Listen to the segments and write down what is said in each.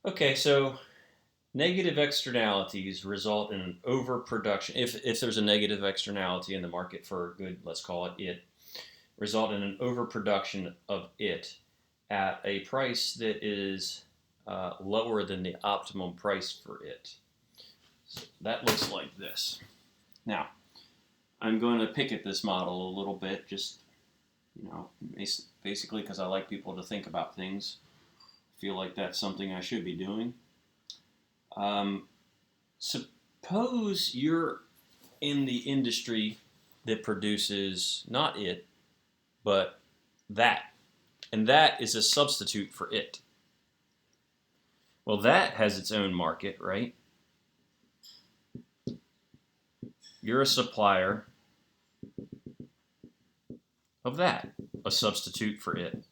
Okay, so negative externalities result in an overproduction. If there's a negative externality in the market for a good, let's call it, result in an overproduction of it at a price that is lower than the optimum price for it. So that looks like this. Now, I'm going to pick at this model a little bit, just basically because I like people to think about things. I feel like that's something I should be doing. Suppose you're in the industry that produces not it, but that, and that is a substitute for it. Well, that has its own market, right? You're a supplier of that, a substitute for it.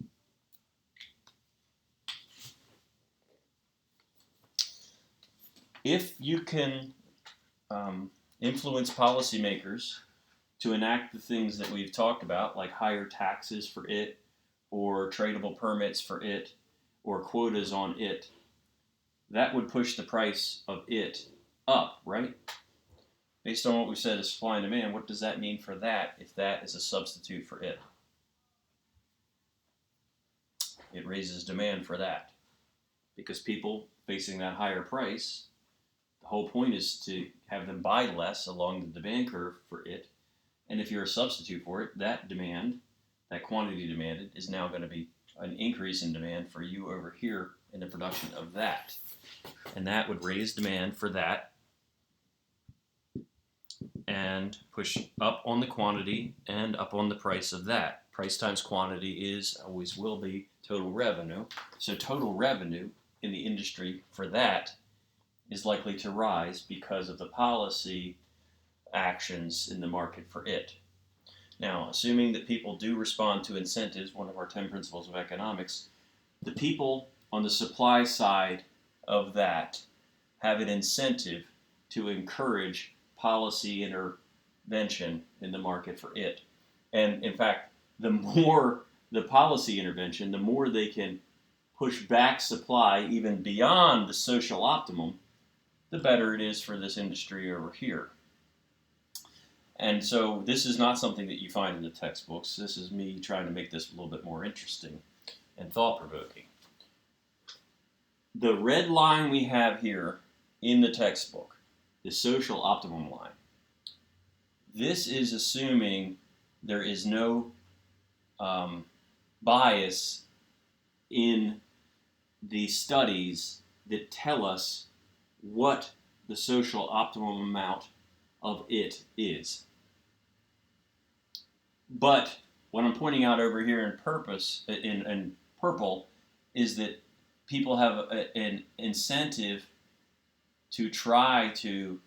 If you can influence policymakers to enact the things that we've talked about, like higher taxes for it, or tradable permits for it, or quotas on it, that would push the price of it up, right? Based on what we said is supply and demand, what does that mean for that if that is a substitute for it? It raises demand for that. Because people facing that higher price, the whole point is to have them buy less along the demand curve for it. And if you're a substitute for it, that demand, that quantity demanded, is now going to be an increase in demand for you over here in the production of that. And that would raise demand for that and push up on the quantity and up on the price of that. Price times quantity is, always will be, total revenue. So total revenue in the industry for that is likely to rise because of the policy actions in the market for it. Now, assuming that people do respond to incentives, one of our 10 principles of economics, the people on the supply side of that have an incentive to encourage policy intervention in the market for it. And in fact, the more the policy intervention, the more they can push back supply even beyond the social optimum, the better it is for this industry over here. And so this is not something that you find in the textbooks. This is me trying to make this a little bit more interesting and thought-provoking. The red line we have here in the textbook, the social optimum line, this is assuming there is no bias in the studies that tell us what the social optimum amount of it is. But what I'm pointing out over here in purple is that people have an incentive to try to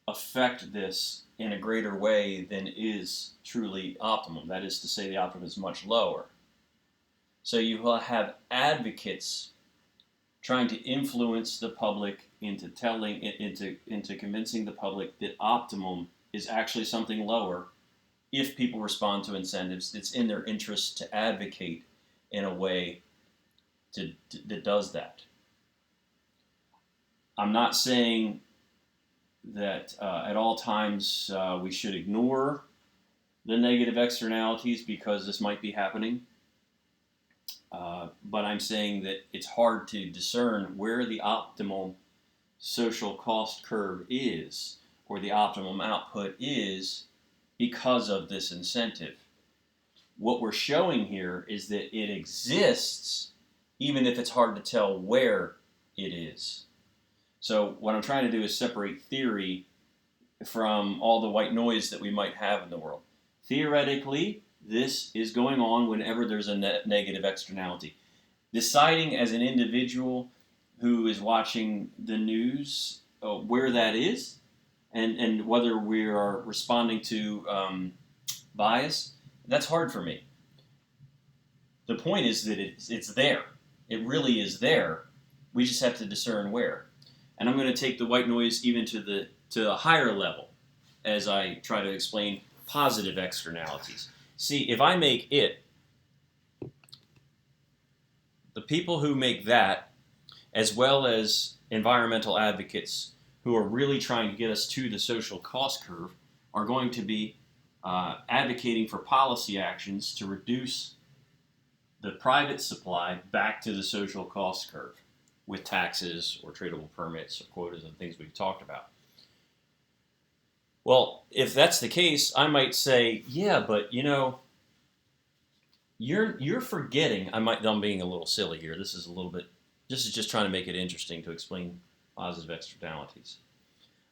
affect this in a greater way than is truly optimum. That is to say, the optimum is much lower. So you will have advocates trying to influence the public into convincing the public that optimum is actually something lower if people respond to incentives. It's in their interest to advocate in a way that does that. I'm not saying that at all times we should ignore the negative externalities because this might be happening. But I'm saying that it's hard to discern where the optimal social cost curve is or the optimum output is because of this incentive. What we're showing here is that it exists even if it's hard to tell where it is. So what I'm trying to do is separate theory from all the white noise that we might have in the world. Theoretically, this is going on whenever there's a negative externality. Deciding as an individual who is watching the news where that is and whether we are responding to bias, that's hard for me. The point is that it's there. It really is there. We just have to discern where. And I'm going to take the white noise even to a higher level as I try to explain positive externalities. See, if I make it, the people who make that as well as environmental advocates who are really trying to get us to the social cost curve, are going to be advocating for policy actions to reduce the private supply back to the social cost curve with taxes or tradable permits or quotas and things we've talked about. Well, if that's the case, I might say, yeah, but you're forgetting. I'm being a little silly here. This is just trying to make it interesting to explain positive externalities.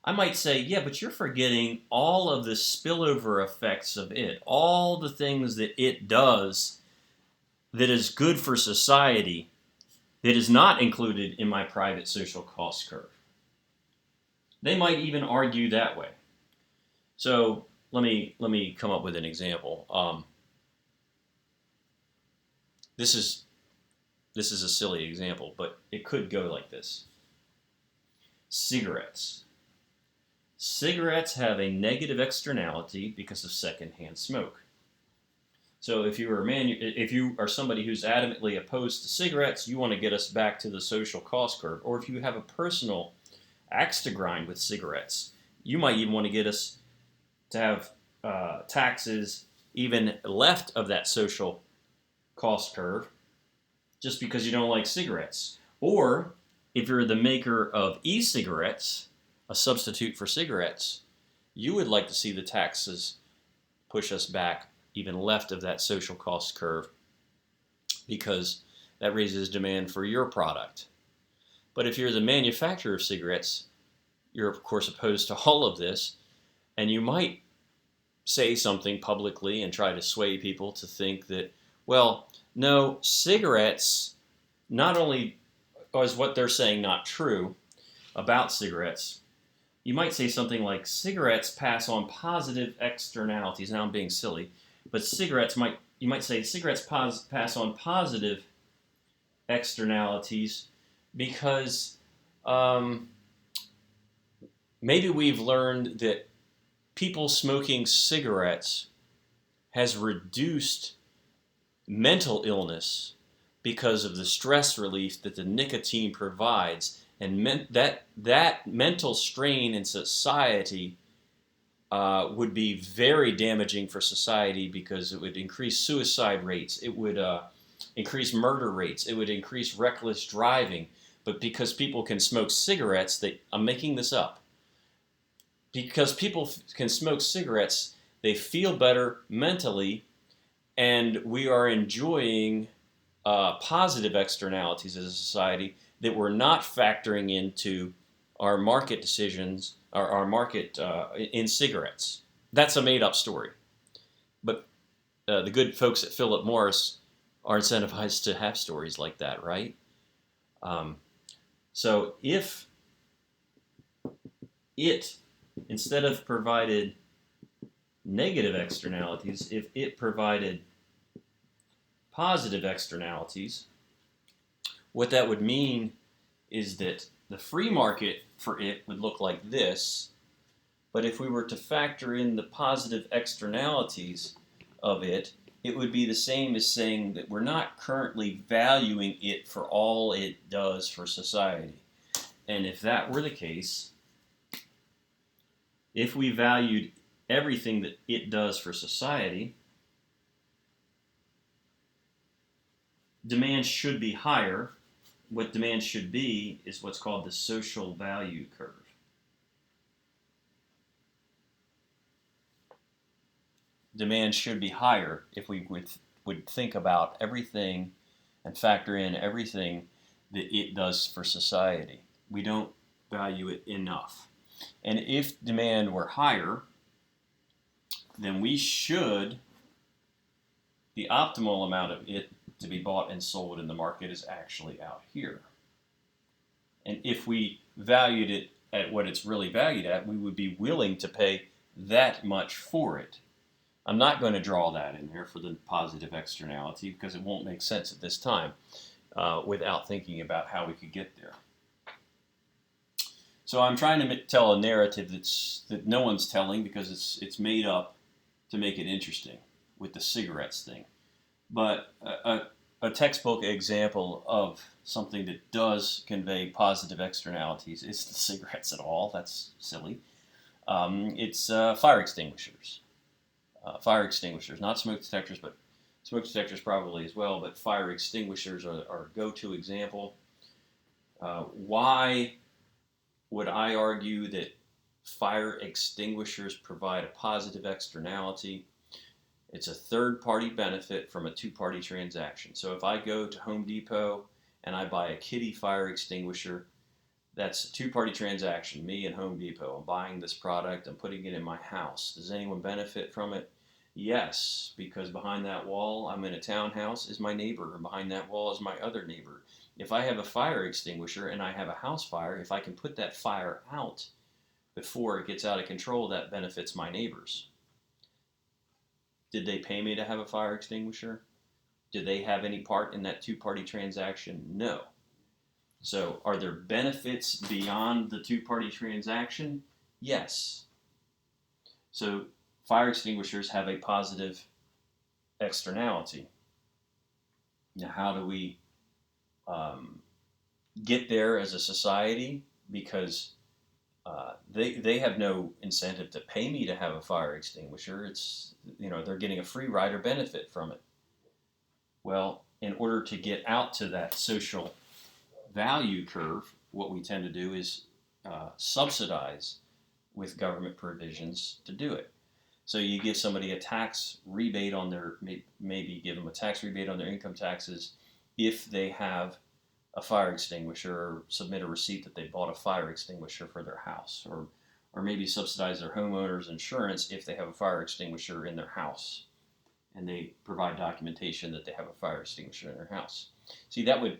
I might say, yeah, but you're forgetting all of the spillover effects of it, all the things that it does that is good for society that is not included in my private social cost curve. They might even argue that way. So let me come up with an example. This is a silly example, but it could go like this. Cigarettes. Cigarettes have a negative externality because of secondhand smoke. So if you are somebody who's adamantly opposed to cigarettes, you want to get us back to the social cost curve. Or if you have a personal axe to grind with cigarettes, you might even want to get us to have taxes even left of that social cost curve just because you don't like cigarettes. Or if you're the maker of e-cigarettes, a substitute for cigarettes, you would like to see the taxes push us back even left of that social cost curve because that raises demand for your product. But if you're the manufacturer of cigarettes, you're of course opposed to all of this, and you might say something publicly and try to sway people to think that, well, no, cigarettes, not only is what they're saying not true about cigarettes, you might say something like cigarettes pass on positive externalities. Now I'm being silly, but you might say cigarettes pass on positive externalities because maybe we've learned that people smoking cigarettes has reduced mental illness because of the stress relief that the nicotine provides, and that mental strain in society would be very damaging for society because it would increase suicide rates, it would increase murder rates, it would increase reckless driving. But because people can smoke cigarettes, I'm making this up, because people can smoke cigarettes, they feel better mentally, and we are enjoying positive externalities as a society that we're not factoring into our market decisions, or our market in cigarettes. That's a made-up story. But the good folks at Philip Morris are incentivized to have stories like that, right? So if it, instead of provided negative externalities, if it provided positive externalities, what that would mean is that the free market for it would look like this, but if we were to factor in the positive externalities of it, it would be the same as saying that we're not currently valuing it for all it does for society. And if that were the case, if we valued everything that it does for society, demand should be higher. What demand should be is what's called the social value curve. Demand should be higher if we would think about everything and factor in everything that it does for society. We don't value it enough. And if demand were higher, then the optimal amount of it to be bought and sold in the market is actually out here. And if we valued it at what it's really valued at, we would be willing to pay that much for it. I'm not going to draw that in there for the positive externality because it won't make sense at this time without thinking about how we could get there. So I'm trying to tell a narrative that no one's telling because it's made up to make it interesting with the cigarettes thing. But a textbook example of something that does convey positive externalities is the cigarettes at all. That's silly. It's fire extinguishers. Fire extinguishers, not smoke detectors, but smoke detectors probably as well, but fire extinguishers are a go-to example. Why would I argue that fire extinguishers provide a positive externality? It's a third-party benefit from a two-party transaction. So if I go to Home Depot and I buy a kitty fire extinguisher, that's a two-party transaction, me and Home Depot. I'm buying this product, I'm putting it in my house. Does anyone benefit from it? Yes, because behind that wall, I'm in a townhouse, is my neighbor, and behind that wall is my other neighbor. If I have a fire extinguisher and I have a house fire, if I can put that fire out before it gets out of control, that benefits my neighbors. Did they pay me to have a fire extinguisher? Did they have any part in that two-party transaction? No. So are there benefits beyond the two-party transaction? Yes. So fire extinguishers have a positive externality. Now, how do we get there as a society? Because they have no incentive to pay me to have a fire extinguisher. It's, they're getting a free rider benefit from it. Well, in order to get out to that social value curve, what we tend to do is subsidize with government provisions to do it. So you give somebody a tax rebate on their, maybe give them a tax rebate on their income taxes if they have a fire extinguisher, or submit a receipt that they bought a fire extinguisher for their house, or maybe subsidize their homeowner's insurance if they have a fire extinguisher in their house and they provide documentation that they have a fire extinguisher in their house. See, that would,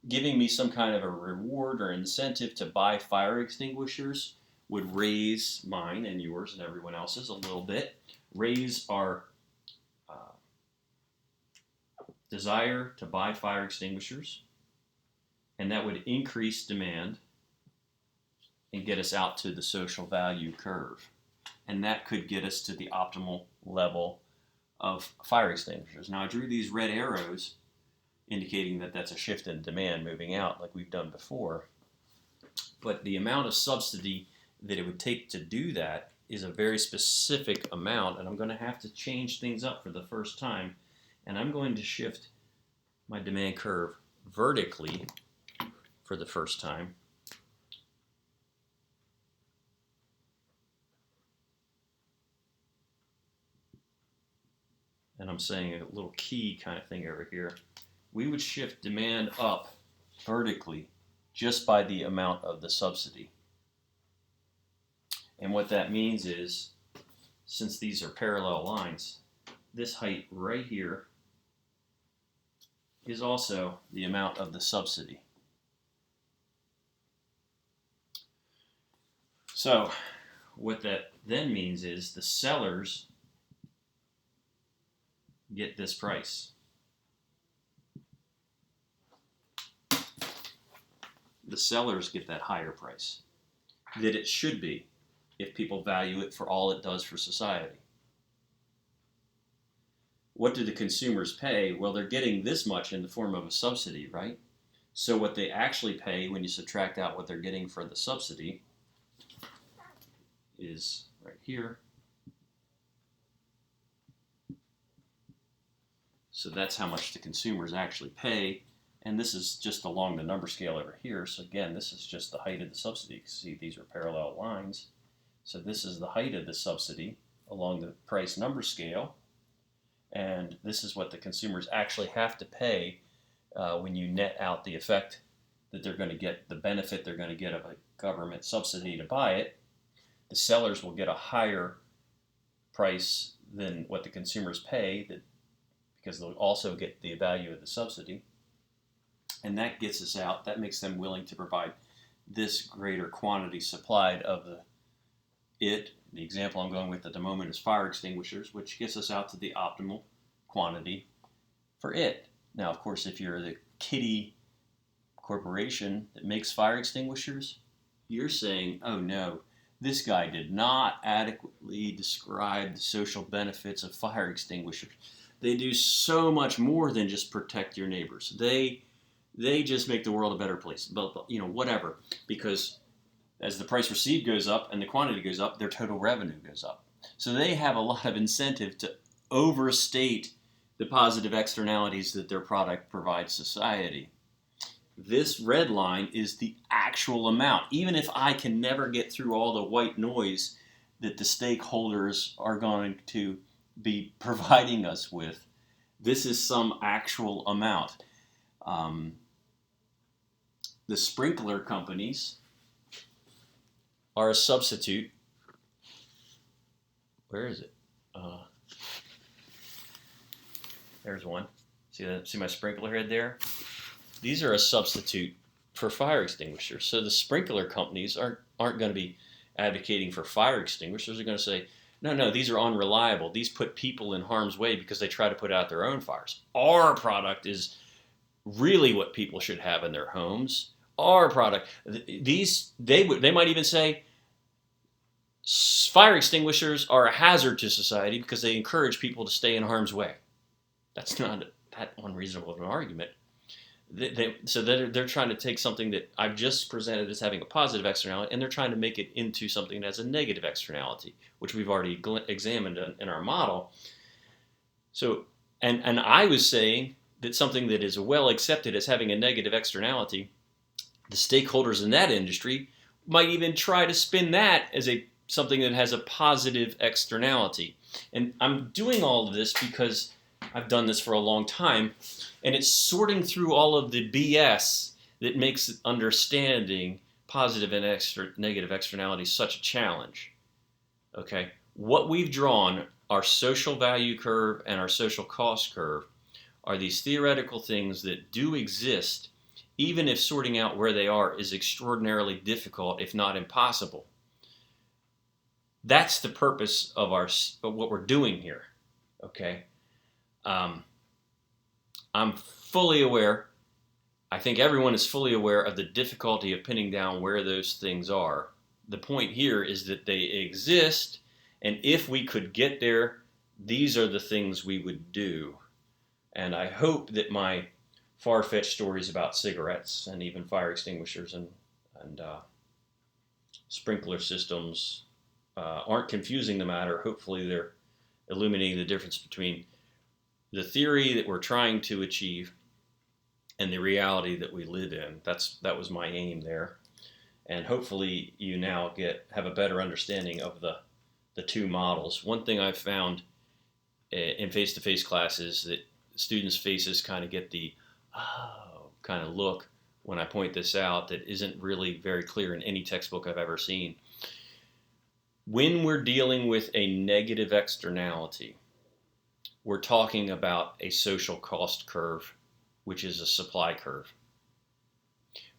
giving me some kind of a reward or incentive to buy fire extinguishers would raise mine and yours and everyone else's a little bit, raise our desire to buy fire extinguishers, and that would increase demand and get us out to the social value curve. And that could get us to the optimal level of fire extinguishers. Now, I drew these red arrows indicating that that's a shift in demand moving out like we've done before. But the amount of subsidy that it would take to do that is a very specific amount, and I'm going to have to change things up for the first time, and I'm going to shift my demand curve vertically for the first time. And I'm saying a little key kind of thing over here. We would shift demand up vertically just by the amount of the subsidy. And what that means is, since these are parallel lines, this height right here is also the amount of the subsidy. So what that then means is the sellers get this price. The sellers get that higher price that it should be if people value it for all it does for society. What do the consumers pay? Well, they're getting this much in the form of a subsidy, right? So what they actually pay when you subtract out what they're getting for the subsidy is right here. So that's how much the consumers actually pay. And this is just along the number scale over here. So again, this is just the height of the subsidy. See, these are parallel lines. So this is the height of the subsidy along the price number scale. And this is what the consumers actually have to pay when you net out the effect that they're going to get, the benefit they're going to get of a government subsidy to buy it. The sellers will get a higher price than what the consumers pay, because they'll also get the value of the subsidy. And that gets us out. That makes them willing to provide this greater quantity supplied of the example I'm going with at the moment is fire extinguishers, which gets us out to the optimal quantity for it. Now, of course, if you're the kitty corporation that makes fire extinguishers, you're saying, oh no, this guy did not adequately describe the social benefits of fire extinguishers. They do so much more than just protect your neighbors. They just make the world a better place. But whatever, because as the price per seed goes up and the quantity goes up, their total revenue goes up. So they have a lot of incentive to overstate the positive externalities that their product provides society. This red line is the actual amount. Even if I can never get through all the white noise that the stakeholders are going to be providing us with, this is some actual amount. The sprinkler companies are a substitute. Where is it? There's one. See my sprinkler head there? These are a substitute for fire extinguishers. So the sprinkler companies aren't going to be advocating for fire extinguishers. They're going to say, no, these are unreliable. These put people in harm's way because they try to put out their own fires. Our product is really what people should have in their homes. Our product. They might even say fire extinguishers are a hazard to society because they encourage people to stay in harm's way. That's not that unreasonable of an argument. So they're trying to take something that I've just presented as having a positive externality, and they're trying to make it into something that has a negative externality, which we've already examined in our model. So, and I was saying that something that is well accepted as having a negative externality, the stakeholders in that industry might even try to spin that as something that has a positive externality. And I'm doing all of this because I've done this for a long time, and it's sorting through all of the BS that makes understanding positive and negative externalities such a challenge. Okay, what we've drawn, our social value curve and our social cost curve, are these theoretical things that do exist, even if sorting out where they are is extraordinarily difficult, if not impossible. That's the purpose of what we're doing here. Okay. I'm fully aware, I think everyone is fully aware of the difficulty of pinning down where those things are. The point here is that they exist, and if we could get there, these are the things we would do. And I hope that my far-fetched stories about cigarettes and even fire extinguishers and sprinkler systems aren't confusing the matter. Hopefully they're illuminating the difference between the theory that we're trying to achieve and the reality that we live in. That was my aim there. And hopefully you now have a better understanding of the two models. One thing I've found in face-to-face classes that students' faces kind of get the kind of look when I point this out that isn't really very clear in any textbook I've ever seen. When we're dealing with a negative externality, we're talking about a social cost curve, which is a supply curve.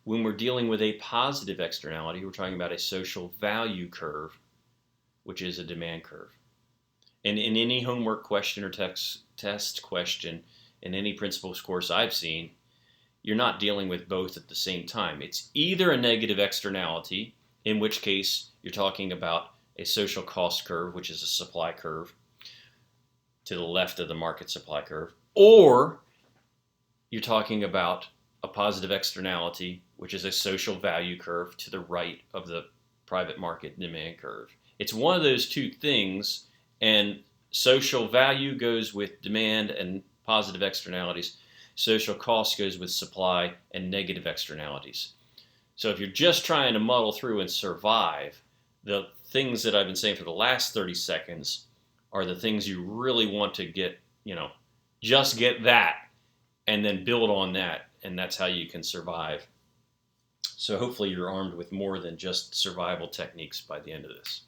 When we're dealing with a positive externality, we're talking about a social value curve, which is a demand curve. And in any homework question or test question, in any principles course I've seen, you're not dealing with both at the same time. It's either a negative externality, in which case you're talking about a social cost curve, which is a supply curve, to the left of the market supply curve, or you're talking about a positive externality, which is a social value curve to the right of the private market demand curve. It's one of those two things, and social value goes with demand and positive externalities. Social cost goes with supply and negative externalities. So if you're just trying to muddle through and survive, the things that I've been saying for the last 30 seconds are the things you really want to get, just get that and then build on that, and that's how you can survive. So hopefully you're armed with more than just survival techniques by the end of this.